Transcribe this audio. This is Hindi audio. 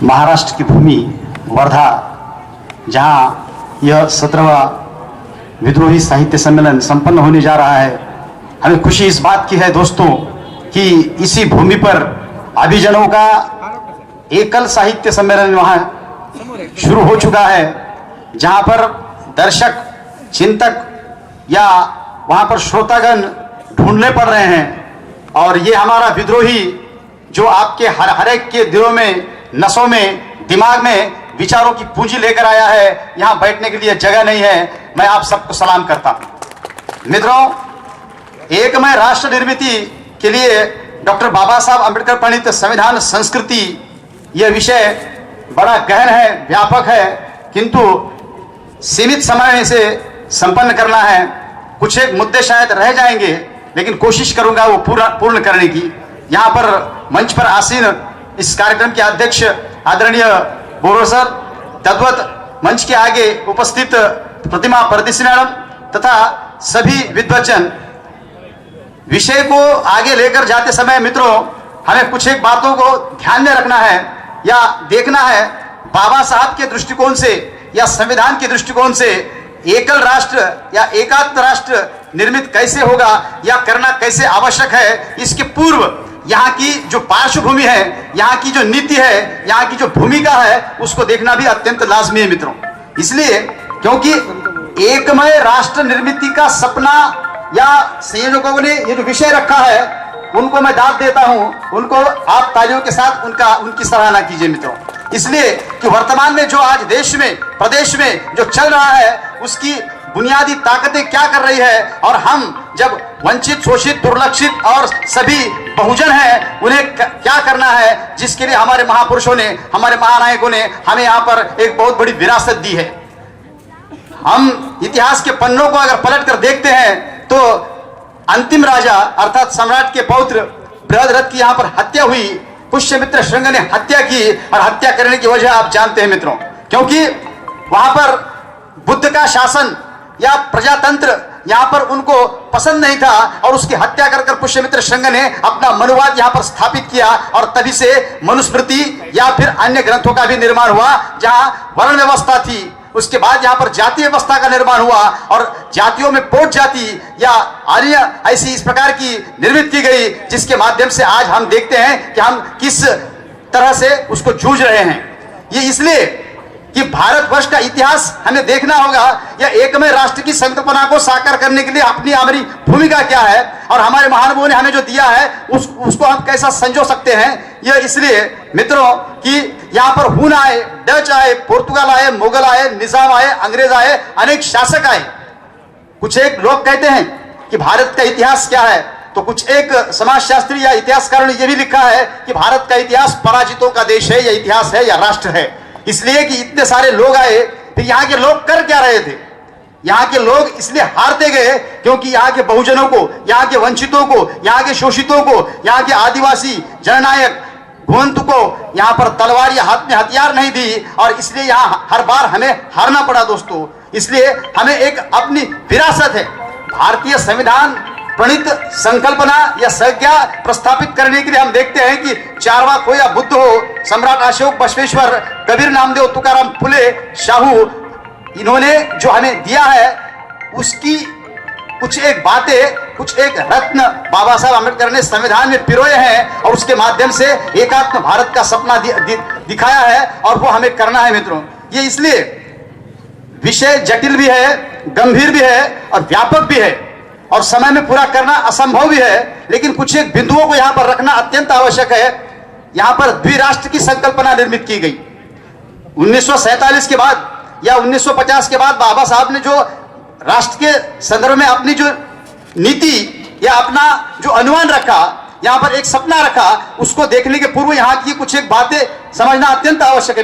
महाराष्ट्र की भूमि वर्धा, जहां यह 17वां विद्रोही साहित्य सम्मेलन संपन्न होने जा रहा है, हमें खुशी इस बात की है दोस्तों कि इसी भूमि पर अभिजनों का एकल साहित्य सम्मेलन वहां शुरू हो चुका है, जहां पर दर्शक, चिंतक या वहां पर श्रोतागण ढूंढने पड़ रहे हैं। और ये हमारा विद्रोही जो आपके हर एक के दिलों में, नसों में, दिमाग में विचारों की पूंजी लेकर आया है, यहाँ बैठने के लिए जगह नहीं है। मैं आप सबको सलाम करता हूं। मित्रों, एकमय राष्ट्र निर्मिति के लिए डॉक्टर बाबा साहब अम्बेडकर प्रणीत संविधान संस्कृति, यह विषय बड़ा गहन है, व्यापक है, किंतु सीमित समय में इसे संपन्न करना है। कुछ एक मुद्दे शायद रह जाएंगे, लेकिन कोशिश करूंगा वो पूर्ण करने की। यहाँ पर मंच पर आसीन इस कार्यक्रम के अध्यक्ष आदरणीय बोरो सर, तद्वत मंच के आगे उपस्थित प्रतिमा परदेसी मैडम तथा सभी विद्वजन, विषय को आगे लेकर जाते समय मित्रों हमें कुछ एक बातों को ध्यान में रखना है या देखना है। बाबा साहब के दृष्टिकोण से या संविधान के दृष्टिकोण से एकल राष्ट्र या एकात्म राष्ट्र निर्मित कैसे होगा या करना कैसे आवश्यक है, इसके पूर्व यहाँ की जो पार्श्वभूमि है, यहाँ की जो नीति है, यहाँ की जो भूमिका है, उसको देखना भी अत्यंत लाजमी है मित्रों। इसलिए क्योंकि एकमय राष्ट्र निर्मिति का सपना या संयोजकों ने ये जो विषय रखा है, उनको मैं दाद देता हूं, उनको आप तालियों के साथ उनकी सराहना कीजिए मित्रों। इसलिए कि वर्तमान में जो आज देश में, प्रदेश में जो चल रहा है, उसकी बुनियादी ताकतें क्या कर रही है, और हम जब वंचित, शोषित, दुर्लक्षित और सभी बहुजन हैं, उन्हें क्या करना है, जिसके लिए हमारे महापुरुषों ने, हमारे महानायकों ने हमें यहाँ पर एक बहुत बड़ी विरासत दी है। हम इतिहास के पन्नों को अगर पलट कर देखते हैं तो अंतिम राजा अर्थात सम्राट के पौत्र बृहद्रथ की यहाँ पर हत्या हुई, पुष्यमित्र श्रृंग ने हत्या की, और हत्या करने की वजह आप जानते हैं मित्रों, क्योंकि वहां पर बुद्ध का शासन या प्रजातंत्र यहाँ पर उनको पसंद नहीं था, और उसकी हत्या कर पुष्यमित्र श्रृंग ने अपना मनुवाद यहाँ पर स्थापित किया, और तभी से मनुस्मृति या फिर अन्य ग्रंथों का भी निर्माण हुआ, जहाँ वर्ण व्यवस्था थी। उसके बाद यहाँ पर जातीय व्यवस्था का निर्माण हुआ, और जातियों में पोट जाति या आर्य ऐसी इस प्रकार की निर्मित की गई, जिसके माध्यम से आज हम देखते हैं कि हम किस तरह से उसको जूझ रहे हैं। ये इसलिए कि भारतवर्ष का इतिहास हमें देखना होगा, या एकमय राष्ट्र की संकल्पना को साकार करने के लिए अपनी हमारी भूमिका क्या है, और हमारे महानुभावों ने हमें जो दिया है उसको हम कैसा संजो सकते हैं। यह इसलिए मित्रों कि यहाँ पर हुन आए, डच आए, पुर्तगाल आए, मुगल आए, निजाम आए, अंग्रेज आए, अनेक शासक आए। कुछ एक लोग कहते हैं कि भारत का इतिहास क्या है, तो कुछ एक समाजशास्त्री या इतिहासकारों ने यह भी लिखा है कि भारत का इतिहास पराजितों का देश है, या इतिहास है, या राष्ट्र है। इसलिए कि इतने सारे लोग आए, फिर यहाँ के लोग कर क्या रहे थे? यहाँ के लोग इसलिए हारते गए क्योंकि यहाँ के बहुजनों को, यहाँ के वंचितों को, यहाँ के शोषितों को, यहाँ के आदिवासी जननायक घुमंतु को यहाँ पर तलवार या हाथ में हथियार नहीं दी, और इसलिए यहाँ हर बार हमें हारना पड़ा दोस्तों। इसलिए हमें एक अपनी विरासत है, भारतीय संविधान प्रणीत संकल्पना या संज्ञा प्रस्थापित करने के लिए हम देखते हैं कि चारवाक हो या बुद्ध हो, सम्राट अशोक, बसवेश्वर, कबीर, नामदेव, तुकाराम, फुले, शाहू, इन्होंने जो हमें दिया है उसकी कुछ एक बातें, कुछ एक रत्न बाबा साहब अम्बेडकर ने संविधान में पिरोए हैं, और उसके माध्यम से एकात्म भारत का सपना दिखाया है, और वो हमें करना है मित्रों। ये इसलिए विषय जटिल भी है, गंभीर भी है, और व्यापक भी है, और समय में पूरा करना असंभव भी है, लेकिन कुछ एक बिंदुओं को यहाँ पर रखना अत्यंत आवश्यक है। यहाँ पर द्विराष्ट्र की संकल्पना निर्मित की गई 1947 के बाद या 1950 के बाद। बाबा साहब ने जो राष्ट्र के संदर्भ में अपनी जो नीति या अपना जो अनुमान रखा, यहाँ पर एक सपना रखा, उसको देखने के पूर्व यहाँ की कुछ एक बातें समझना अत्यंत आवश्यक है।